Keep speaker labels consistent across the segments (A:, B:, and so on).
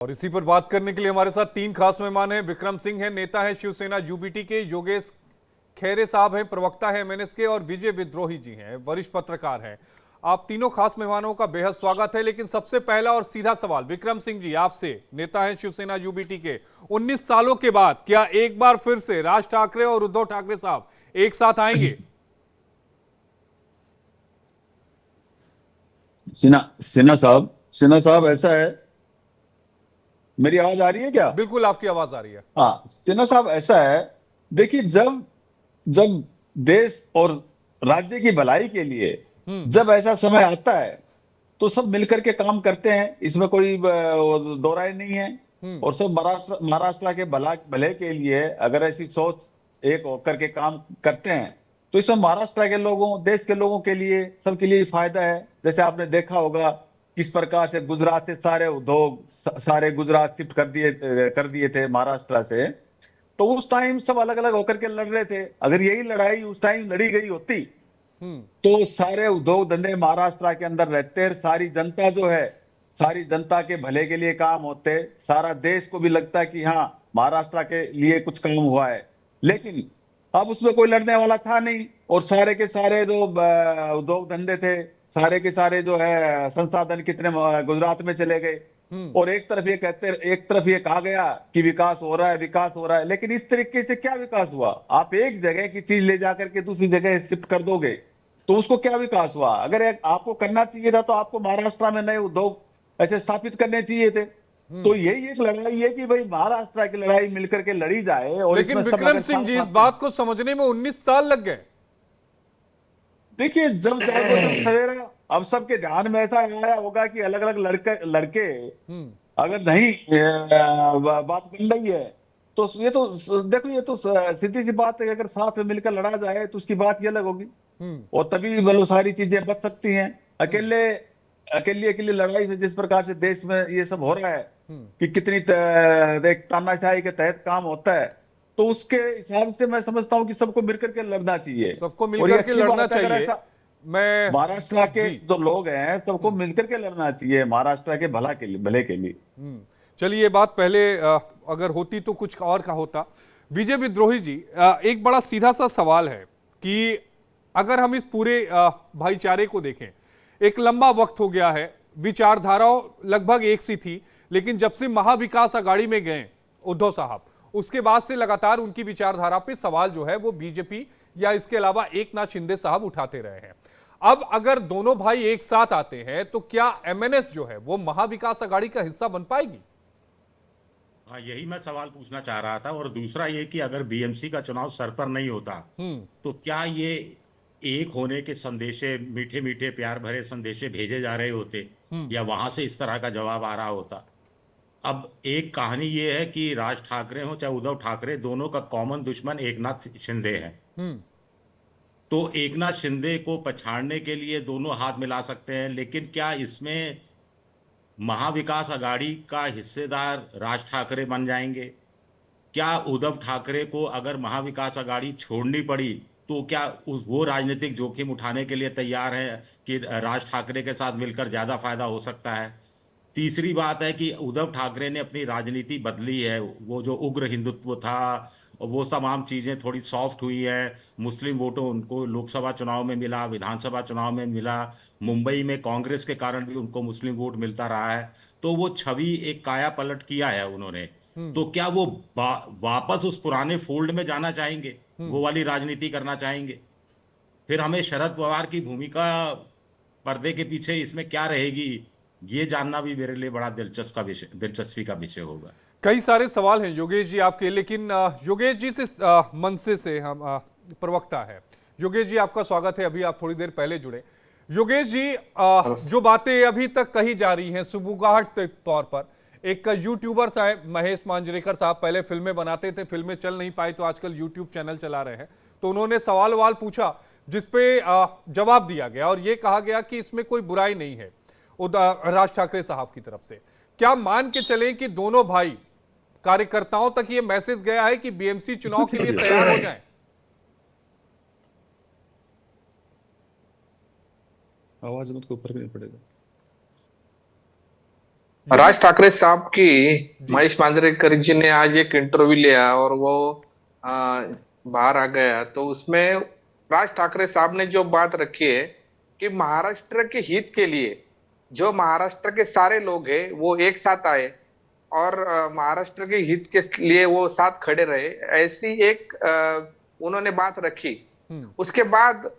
A: और इसी पर बात करने के लिए हमारे साथ तीन खास मेहमान हैं। विक्रम सिंह हैं, नेता है शिवसेना यूबीटी के। योगेश खैरे साहब हैं, प्रवक्ता है एमएनएस के। और विजय विद्रोही जी हैं, वरिष्ठ पत्रकार हैं। आप तीनों खास मेहमानों का बेहद स्वागत है। लेकिन सबसे पहला और सीधा सवाल विक्रम सिंह जी आपसे, नेता है शिवसेना यूबीटी के। 19 सालों के बाद क्या एक बार फिर से राज ठाकरे और उद्धव ठाकरे साहब एक साथ आएंगे?
B: सिन्हा साहब ऐसा है। मेरी आवाज आ रही है क्या?
A: बिल्कुल, आपकी आवाज आ रही है।
B: हाँ, सिन्हा साहब ऐसा है। देखिए, जब जब देश और राज्य की भलाई के लिए
A: हम्म।
B: जब ऐसा समय आता है तो सब मिलकर के काम करते हैं, इसमें कोई दो राय नहीं है।
A: हम्म।
B: और सब महाराष्ट्र के भले के लिए अगर ऐसी सोच एक होकर के काम करते हैं तो इसमें महाराष्ट्र के लोगों, देश के लोगों के लिए, सबके लिए फायदा है। जैसे आपने देखा होगा किस प्रकार से गुजरात से सारे उद्योग सारे गुजरात शिफ्ट कर दिए थे महाराष्ट्र से। तो उस टाइम सब अलग अलग होकर के लड़ रहे थे। अगर यही लड़ाई उस टाइम लड़ी गई होती
A: हम्म।
B: तो सारे उद्योग धंधे महाराष्ट्र के अंदर रहते, सारी जनता जो है, सारी जनता के भले के लिए काम होते, सारा देश को भी लगता है कि हाँ, महाराष्ट्र के लिए कुछ काम हुआ है। लेकिन अब उसमें कोई लड़ने वाला था नहीं, और सारे के सारे जो उद्योग धंधे थे, सारे के सारे जो है संसाधन कितने गुजरात में चले गए।
A: हम्म।
B: और एक तरफ ये कहा गया कि विकास हो रहा है, विकास हो रहा है, लेकिन इस तरीके से क्या विकास हुआ? आप एक जगह की चीज ले जाकर के दूसरी जगह शिफ्ट कर दोगे तो उसको क्या विकास हुआ? अगर आपको करना चाहिए था तो आपको महाराष्ट्र में नए उद्योग ऐसे स्थापित करने चाहिए थे। तो यही एक लड़ाई है कि भाई महाराष्ट्र की लड़ाई मिलकर के लड़ी जाए, और
A: लेकिन
B: इसमें सब
A: विक्रम
B: अगर
A: सिंह
B: साथ
A: जी, इस
B: साथ
A: बात को समझने में 19 साल लग गए।
B: देखिए, जब जागो तब सवेरा। अब सबके ध्यान में ऐसा आया होगा कि अलग अलग लड़के लड़के
A: हम्म।
B: अगर नहीं बात बन रही है तो ये तो देखो, ये तो सीधी सी बात है कि अगर साथ में मिलकर लड़ा जाए तो उसकी बात ये अलग होगी।
A: हम्म।
B: और तभी मतलब सारी चीजें बच सकती हैं।
A: हम्म।
B: अकेले अकेली अकेली लड़ाई से जिस प्रकार से देश में ये सब हो रहा है
A: हम्म।
B: कि कितनी एक तानाशाही के तहत काम होता है, तो उसके हिसाब से मैं समझता हूँ कि सबको मिलकर के लड़ना चाहिए।
A: सबको
B: और ये
A: मिलकर के
B: अच्छी
A: लड़ना
B: बात है अगर
A: चाहिए।
B: ऐसा
A: मैं
B: महाराष्ट्र के
A: जी।
B: जो लोग हैं सबको मिलकर के लड़ना चाहिए महाराष्ट्र के भले के लिए।
A: हम्म। चलिए, ये बात पहले अगर होती तो कुछ और का होता। विजय विद्रोही जी, एक बड़ा सीधा सा सवाल है कि अगर हम इस पूरे भाईचारे को देखें, एक लंबा वक्त हो गया है, विचारधाराओं लगभग एक सी थी, लेकिन जब से महाविकास अघाड़ी में गए उद्धव साहब, उसके बाद से लगातार उनकी विचारधारा पे सवाल जो है वो बीजेपी या इसके अलावा एकनाथ शिंदे साहब उठाते रहे हैं। अब अगर दोनों भाई एक साथ आते हैं तो क्या एमएनएस जो है वो महाविकास अघाड़ी का हिस्सा बन पाएगी?
C: हाँ, यही मैं सवाल पूछना चाह रहा था। और दूसरा ये कि अगर बीएमसी का चुनाव सर पर नहीं होता
A: हम्म।
C: तो क्या ये एक होने के संदेशे, मीठे मीठे प्यार भरे संदेशे भेजे जा रहे होते,
A: हम्म।
C: या वहां से इस तरह का जवाब आ रहा होता? अब एक कहानी ये है कि राज ठाकरे हो चाहे उद्धव ठाकरे, दोनों का कॉमन दुश्मन एकनाथ शिंदे है।
A: हम्म।
C: तो एकनाथ शिंदे को पछाड़ने के लिए दोनों हाथ मिला सकते हैं, लेकिन क्या इसमें महाविकास अघाड़ी का हिस्सेदार राज ठाकरे बन जाएंगे? क्या उद्धव ठाकरे को अगर महाविकास अघाड़ी छोड़नी पड़ी तो क्या उस वो राजनीतिक जोखिम उठाने के लिए तैयार है कि राज ठाकरे के साथ मिलकर ज्यादा फायदा हो सकता है? तीसरी बात है कि उद्धव ठाकरे ने अपनी राजनीति बदली है। वो जो उग्र हिंदुत्व था, वो तमाम चीजें थोड़ी सॉफ्ट हुई है। मुस्लिम वोटों उनको लोकसभा चुनाव में मिला, विधानसभा चुनाव में मिला। मुंबई में कांग्रेस के कारण भी उनको मुस्लिम वोट मिलता रहा है। तो वो छवि एक काया पलट किया है उन्होंने।
A: हम्म।
C: तो क्या वो वापस उस पुराने फोल्ड में जाना चाहेंगे,
A: हम्म।
C: वो वाली राजनीति करना चाहेंगे? फिर हमें शरद पवार की भूमिका पर्दे के पीछे इसमें क्या रहेगी, ये जानना भी मेरे लिए बड़ा दिलचस्पी का विषय होगा।
A: कई सारे सवाल हैं योगेश जी आपके, लेकिन योगेश जी से मनसे से हम प्रवक्ता है। योगेश जी, आपका स्वागत है। अभी आप थोड़ी देर पहले जुड़े। योगेश जी, जो बातें अभी तक कही जा रही हैं सुबुगाहट के तौर पर, एक यूट्यूबर साहब महेश मांजरेकर साहब पहले फिल्में बनाते थे, फिल्में चल नहीं पाई तो आजकल यूट्यूब चैनल चला रहे हैं। तो उन्होंने सवाल वाल पूछा जिसपे जवाब दिया गया और यह कहा गया कि इसमें कोई बुराई नहीं है राज ठाकरे साहब की तरफ से। क्या मान के चलें कि दोनों भाई कार्यकर्ताओं तक यह मैसेज गया है कि बीएमसी चुनाव के लिए तैयार हो जाएं?
B: आवाज मत को ऊपर नहीं पड़ेगा।
D: राज ठाकरे साहब की
A: जी।
D: महेश मांजरेकर जी ने आज एक इंटरव्यू लिया और वो आ, बाहर आ गया, तो उसमें राज ठाकरे साहब ने जो बात रखी है कि महाराष्ट्र के हित के लिए जो महाराष्ट्र के सारे लोग हैं वो एक साथ आए और महाराष्ट्र के हित के लिए वो साथ खड़े रहे, ऐसी एक उन्होंने बात रखी।
A: हम्म।
D: उसके बाद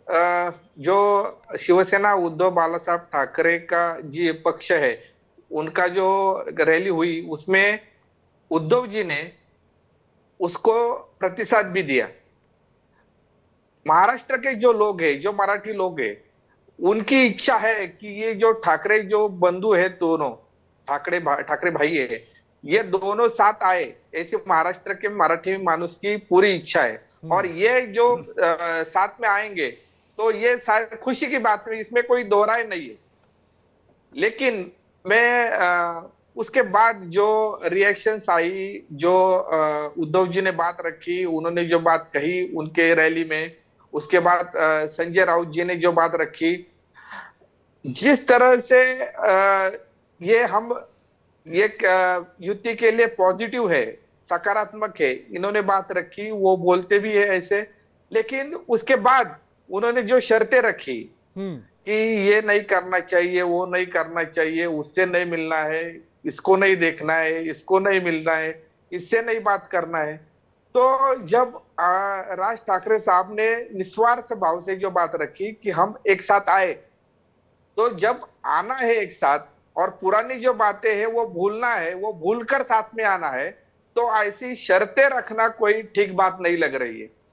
D: जो शिवसेना उद्धव बाला साहब ठाकरे का जी पक्ष है, उनका जो रैली हुई उसमें उद्धव जी ने उसको प्रतिसाद भी दिया। महाराष्ट्र के जो लोग हैं, जो मराठी लोग हैं, उनकी इच्छा है कि ये जो ठाकरे जो बंधु है, दोनों ठाकरे भाई है, ये दोनों साथ आए, ऐसी महाराष्ट्र के मराठी मानुस की पूरी इच्छा है। और ये जो साथ में आएंगे तो ये खुशी की बात है, इसमें कोई दोहराए नहीं है। लेकिन मैं उसके बाद जो रिएक्शंस आई, जो उद्धव जी ने बात रखी, उन्होंने जो बात कही उनके रैली में, उसके बाद संजय राउत जी ने जो बात रखी, जिस तरह से ये युति के लिए पॉजिटिव है, सकारात्मक है, इन्होंने बात रखी, वो बोलते भी है ऐसे। लेकिन उसके बाद उन्होंने जो शर्तें रखी कि ये नहीं करना चाहिए, वो नहीं करना चाहिए, उससे नहीं मिलना है, इसको नहीं देखना है, इसको नहीं मिलना है, इससे नहीं बात करना है। तो जब राज ठाकरे साहब ने निस्वार्थ भाव से जो बात रखी कि हम एक साथ आए, तो जब आना है एक साथ और पुरानी जो बातें हैं वो भूलना है, वो भूलकर साथ में आना है, तो ऐसी शर्तें रखना कोई ठीक बात नहीं लग रही है।